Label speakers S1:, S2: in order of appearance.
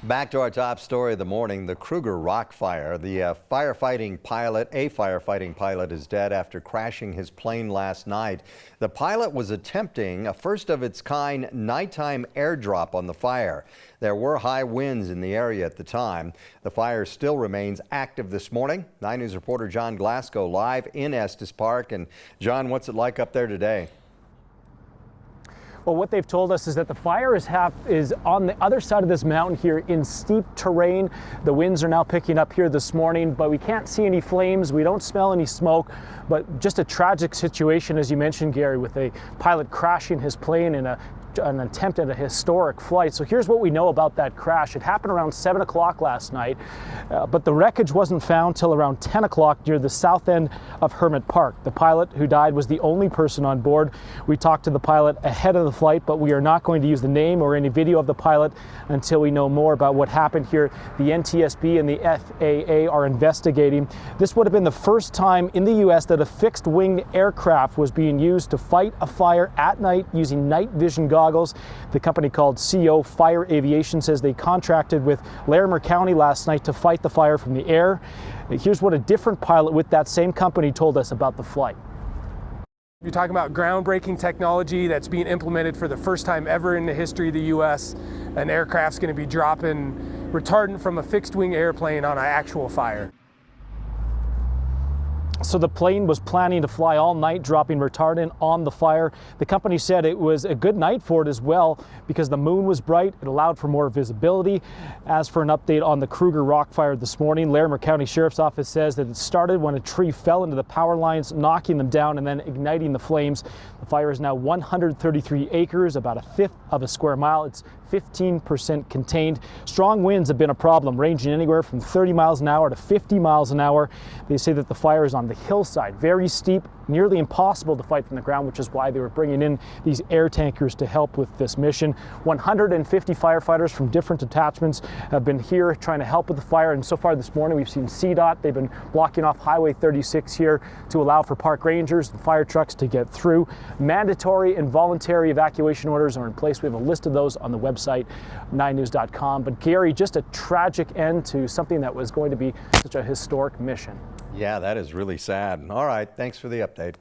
S1: Back to our top story of the morning, the Kruger Rock Fire. The firefighting pilot is dead after crashing his plane last night. The pilot was attempting a first-of-its-kind nighttime airdrop on the fire. There were high winds in the area at the time. The fire still remains active this morning. 9 News reporter John Glasgow live in Estes Park. And John, what's it like up there today?
S2: Well, what they've told us is that the fire is on the other side of this mountain here in steep terrain. The winds are now picking up here this morning, but we can't see any flames. We don't smell any smoke, but just a tragic situation, as you mentioned, Gary, with a pilot crashing his plane in an attempt at a historic flight. So here's what we know about that crash. It happened around 7 o'clock last night, but the wreckage wasn't found till around 10 o'clock near the south end of Estes Park. The pilot who died was the only person on board. We talked to the pilot ahead of the flight, but we are not going to use the name or any video of the pilot until we know more about what happened here. The NTSB and the FAA are investigating. This would have been the first time in the U.S. that a fixed-wing aircraft was being used to fight a fire at night using night vision goggles. The company called CO Fire Aviation says they contracted with Larimer County last night to fight the fire from the air. Here's what a different pilot with that same company told us about the flight.
S3: You're talking about groundbreaking technology that's being implemented for the first time ever in the history of the U.S. An aircraft's going to be dropping retardant from a fixed-wing airplane on an actual fire.
S2: So the plane was planning to fly all night, dropping retardant on the fire. The company said it was a good night for it as well because the moon was bright. It allowed for more visibility. As for an update on the Kruger Rock Fire this morning, Larimer County Sheriff's Office says that it started when a tree fell into the power lines, knocking them down and then igniting the flames. The fire is now 133 acres, about a fifth of a square mile. It's 15% contained. Strong winds have been a problem, ranging anywhere from 30 miles an hour to 50 miles an hour. They say that the fire is on the hillside, very steep, nearly impossible to fight from the ground, which is why they were bringing in these air tankers to help with this mission. 150 firefighters from different detachments have been here trying to help with the fire, and so far this morning we've seen CDOT. They've been blocking off Highway 36 here to allow for park rangers and fire trucks to get through. Mandatory and voluntary evacuation orders are in place. We have a list of those on the website, 9news.com. But Gary, just a tragic end to something that was going to be such a historic mission.
S1: Yeah, that is really sad. All right, thanks for the update.